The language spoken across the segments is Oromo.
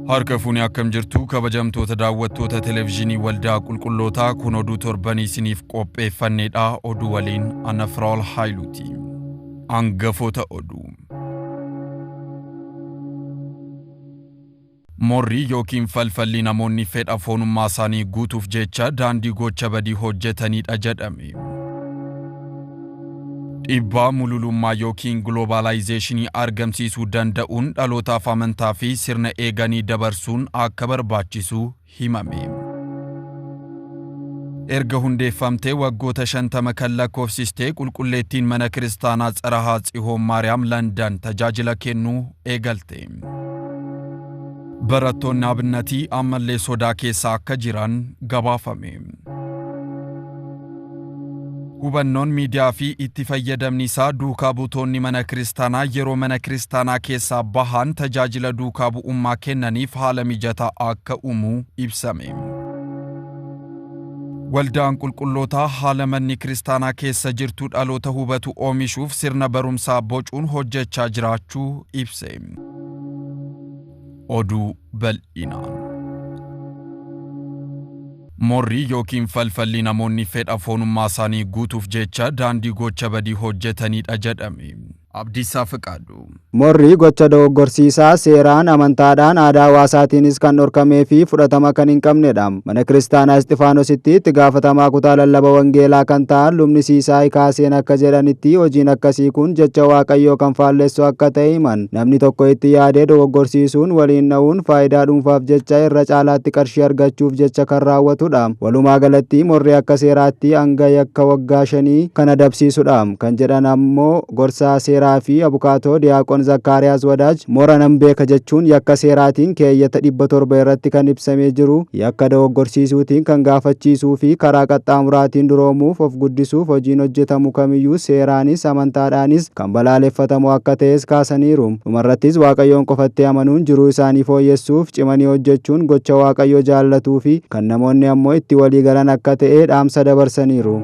Harka fuuni akkam jirtu kabajamtoota daawwattoota televiizyinii waldaa qulqullootaa kun oduu torbanii isiniif qopheeffanneedha. Oduu waliin ana Firaa'ol Haayiluuti. Hangafoota oduu. Morrii yookiin falfalli namoonni fedha foonummaa isaanii guutuuf jecha daandii gocha badii hojjetaniidha jedhame. Dhibbaa mululummaa yookiin globalizationii argamsiisuu danda'uun dhalootaaf amantaa fi sirna eeganii dabarsuun akka barbaachisu himame. Erga hundeeffamtee waggoota 50 kan lakkoofsistee qulqulleettiin mana kiristaanaa Tsarahaa Tsihoon Maariyaam London tajaajila kennuu eegalte. Barattoonni abinnatii ammallee sodaa keessa akka jiran gabaafame. Hubannoon miidiyaa fi itti fayyadamni isaa duukaa buutonni mana kiristaanaa yeroo mana kiristaanaa keessaa bahan tajaajila duukaa bu'ummaa kennaniif haala mijataa akka uumu ibsame. Waldaan qulqullootaa haala manni kiristaanaa keessa jirtu dhaloota hubatu oomishuuf sirna barumsaa bocuun hojjechaa jiraachuu ibse. Oduu bal'inaan. Morrii yookiin falfalli namoonni fedha foonummaa isaanii guutuuf jecha daandii gocha badii hojjetaniidha jedhame. Abdiisaa Fiqaaduu. Morrii gocha dogoggorsiisaa seeraan amantaadhaan aadaa hawaasaatiinis kan dhorkamee fi fudhatama kan hin qabnedha. Mana kiristaanaa Isxifaanositti itti gaafatamaa kutaa lallaba wangeelaa kan ta'an lubni Siisaay Kaaseen akka jedhanitti hojiin akkasii kun jecha Waaqayyoo kan faallessu akka ta'e himan. Namni tokko itti yaadee dogoggorsiisuun waliin dha'uun faayidaa dhuunfaaf jecha irra caalaatti qarshii argachuuf jecha kan raawwatudha. Walumaa galatti morrii akka seeraatti hanga yakka waggaa 5 kan adabsiisudha. Kan jedhan ammoo gorsaa seeraa fi abukaatoo Diyaaqoon Zakkaariyaas Wadaaj mora nan beeka jechuun yakka seeraatiin keeyyata 700 irratti kan ibsamee jiru yakka dogoggorsiisuutiin kan gaafachiisuu fi karaa qaxxaamuraatiin duroomuuf of guddisuuf hojiin hojjetamu kamiyyuu seeraanis amantaadhaanis kan balaaleffatamu akka ta'es kaasaniiru. Dhumarrattis Waaqayyoon qofatti amanuun jiruu isaanii fooyyessuuf cimanii hojjechuun gocha Waaqayyoo jaallatuu fi kan namoonni ammoo itti walii galan akka ta'e dhaamsa dabarsaniiru.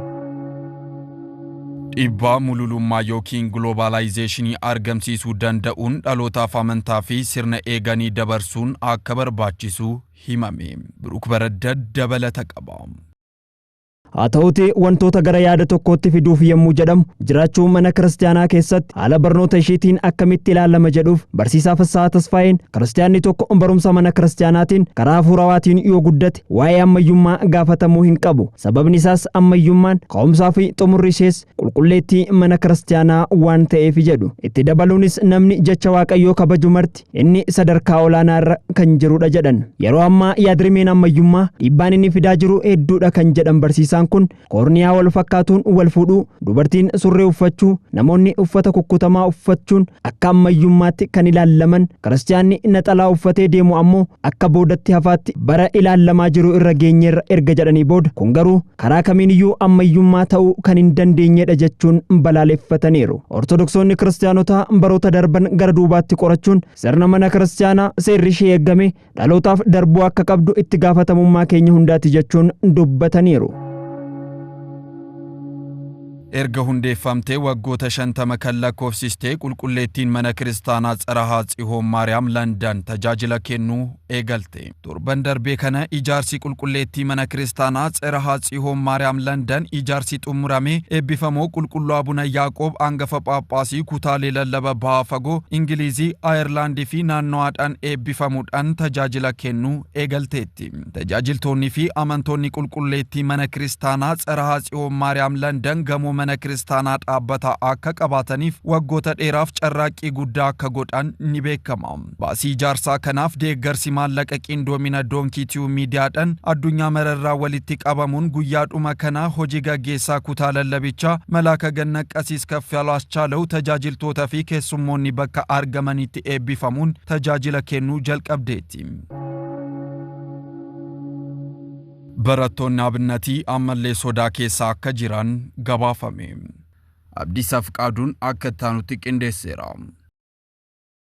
Dhibbaa mululummaa yookiin globalizationii argamsiisuu danda'uun dhalootaaf amantaa fi sirna eeganii dabarsuun akka barbaachisu himame. Biruuk Baraddad dabalata qaba. haa ta'uutii wantoota gara yaada tokkootti fiduuf yemmuu jedhamu jiraachuu mana kiristaanaa keessatti haala barnoota isheetiin akkamitti ilaalama jedhuuf barsiisaa Fassaa Tasfaayeen kiristaanni tokko barumsa mana kiristaanaatiin karaa hafuurawaatiin yoo guddate waa'ee ammayyummaa gaafatamuu hin qabu. Sababni isaas ammayyummaan ka'umsaa fi xumurri ishees qulqulleettii mana kiristaanaa waan ta'eef jedhu. Itti dabaluunis namni jecha Waaqayyoo kabaju marti inni sadarkaa olaanaa irra kan jirudha jedhan. Yeroo ammaa yaadrimeen ammayyummaa dhiibbaan inni fidaa jiru hedduudha kan jedhan barsiisaa kun koorniyaa wal fakkaatuun wal fuudhuu, dubartiin surree uffachuu, namoonni uffata kukkutamaa uffachuun akka ammayyummaatti kan ilaalaman, kiristaanni naxalaa uffatee deemu ammoo akka boodatti hafaatti bara ilaalamaa jiru irra geenyeerra erga jedhanii booda kun garuu karaa kamiiniyyuu ammayyummaa ta'uu kan hin dandeenyedha jechuun balaaleffataniiru. Ortodoksonni kiristaanotaa baroota darban gara duubaatti qorachuun sirna mana kiristaanaa seerri ishee eeggame dhalootaaf darbuu akka qabdu itti gaafatamummaa keenya hundaati jechuun dubbataniiru. Erga hundeeffamtee waggoota 50 kan lakkoofsistee qulqulleettiin mana kiristaanaa Tsarahaa Tsihoon Maariyaam London tajaajila kennuu eegalte. Torban darbee kana ijaarsi qulqulleettii mana kiristaanaa Tsarahaa Tsihoon Maariyaam London ijaarsi xumuramee eebbifamoo qulqulluu Abuna Yaaqoob hangafa Phaaphaasii kutaalee lallaba bahaa fagoo Ingilizii, Ayerlaandii fi naannoodhaan eebbifamuudhaan tajaajila kennuu eegalteetti. Tajaajiltoonni fi amantoonni qulqulleettii mana kiristaanaa Tsarahaa Tsihoon Maariyaam London gamoo mana kiristaanaa dhaabbataa akka qabaataniif waggoota dheeraaf carraaqqii guddaa akka godhan ni beekama. Baasii ijaarsaa kanaaf deeggarsi maallaqa qindoomina Doonkii Tiyuub miidiyaadhaan addunyaa mararraa walitti qabamuun guyyaadhuma kana hojii gaggeessaa kutaa lallabichaa Malaaka Gannat Qasiis Kaffaluu Aschaalaw tajaajiltoota fi keessummoonni bakka argamanitti eebbifamuun tajaajila kennuu jalqabdeetti. Barattoonni abinnatii ammallee sodaa keessa akka jiran gabaafame. Abdiisaa Fiqaaduun akka taanutti qindeesseera.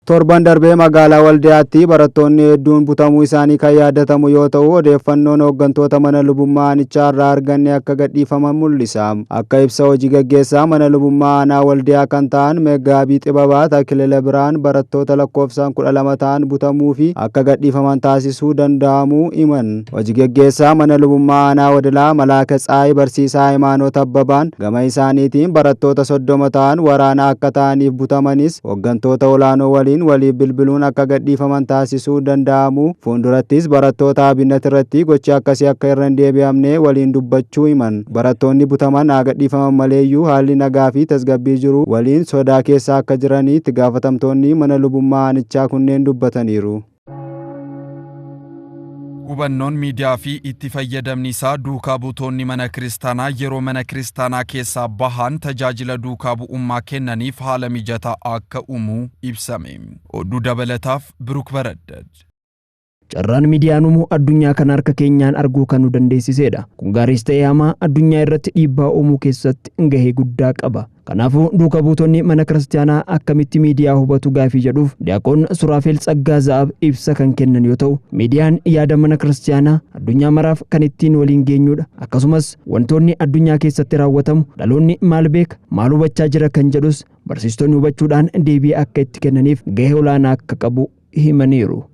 torban darbee magaalaa Waldiyaatti barattoonni hedduun butamuu isaanii kan yaadatamu yoo ta'u odeeffannoon hooggantoota mana lubummaanichaa irraa arganne akka gadhiifaman mul'isa. Akka ibsa hojii gaggeessaa mana lubummaa aanaa Waldiyaa kan ta'an Meggaabii Xibabaa Takilele Biraan barattoota lakkoofsaan 12 ta'an butamuu fi akka gadhiifaman taasisuu danda'amuu himan. Hojii gaggeessaa mana lubummaa aanaa Wadilaa Malaaka Tsaayii Barsiisaa Hayimaanoot Abbabaan gama isaaniitiin barattoota 30 ta'an waraana akka ta'aniif butamanis hooggantoota olaanoo waliin waliif bilbiluun akka gadhiifaman taasisuu danda'amu fuuldurattis barattoota abinat irratti gochi akkasii akka irra hin deebi'amne waliin dubbachuu himan. Barattoonni butaman haa gadhiifaman maleeyyuu haalli nagaa fi tasgabbii jiru waliin sodaa keessa akka jiranii itti gaafatamtoonni mana lubummaa aanichaa kunneen dubbataniiru. Hubannoon miidiyaa fi itti fayyadamni isaa duukaa buutonni mana kiristaanaa yeroo mana kiristaanaa keessaa bahan tajaajila duukaa bu'ummaa kennaniif haala mijataa akka uumu ibsame. Oduu dabalataaf Biruk Baraddad. Carraan miidiyaan uumuu addunyaa kana harka keenyaan arguu kan nu dandeessisedha. Kun gaariis ta'ee hamaa addunyaa irratti dhiibbaa uumuu keessatti gahee guddaa qaba. Kanaafuu duukaa buutonni mana kiristaanaa akkamitti miidiyaa hubatu gaafii jedhuuf Diyaaqoon Suraafeel Tsaggaa Za'ab ibsa kan kennan yoo ta'u miidiyaan yaada mana kiristaanaa addunyaa maraaf kan ittiin waliin geenyudha. Akkasumas wantoonni addunyaa keessatti raawwatamu dhaloonni maal beeka maal hubachaa jira kan jedhus barsiistonni hubachuudhaan deebii akka itti kennaniif gahee olaanaa akka qabu himaniiru.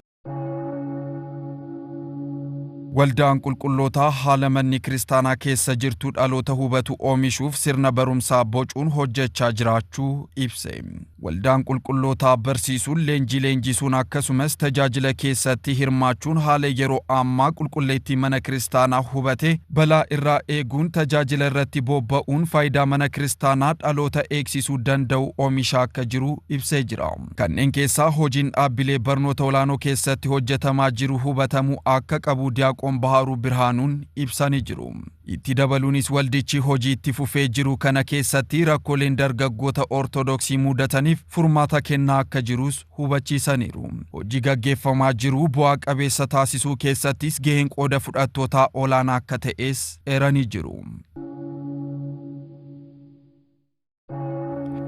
Waldaan qulqullootaa haala manni kiristaanaa keessa jirtu dhaloota hubatu oomishuuf sirna barumsaa bocuun hojjechaa jiraachuu ibse. Waldaan qulqullootaa barsiisuun leenjisuun akkasumas tajaajila keessatti hirmaachuun haala yeroo ammaa qulqulleettii mana kiristaanaa hubate balaa irraa eeguun tajaajila irratti bobba'uun faayidaa mana kiristaanaa dhaloota eegsisuu danda'u oomishaa akka jiru ibsee jira. Kanneen keessaa hojiin dhaabbilee barnoota olaanoo keessatti hojjetamaa jiru hubatamuu akka qabu Diyaaqoon Baharuu Birhaanuun ibsanii jiru. Itti dabaluunis waldichi hojii itti fufee jiru kana keessatti rakkooleen dargaggoota Ortodoksii mudataniif furmaata kennaa akka jirus hubachiisaniiru. Hojii gaggeeffamaa jiru bu'aa qabeessa taasisuu keessattis gaheen qooda fudhattootaa olaanaa akka ta'es eeranii jiru.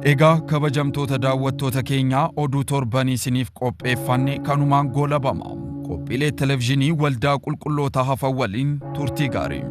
Egaa kabajamtoota daawwattoota keenyaa oduu torbanii isiniif qopheeffanne kanumaan goolabama. Qophiilee televezyiinii waldaa qulqullootaa hafan waliin turtii gaarii.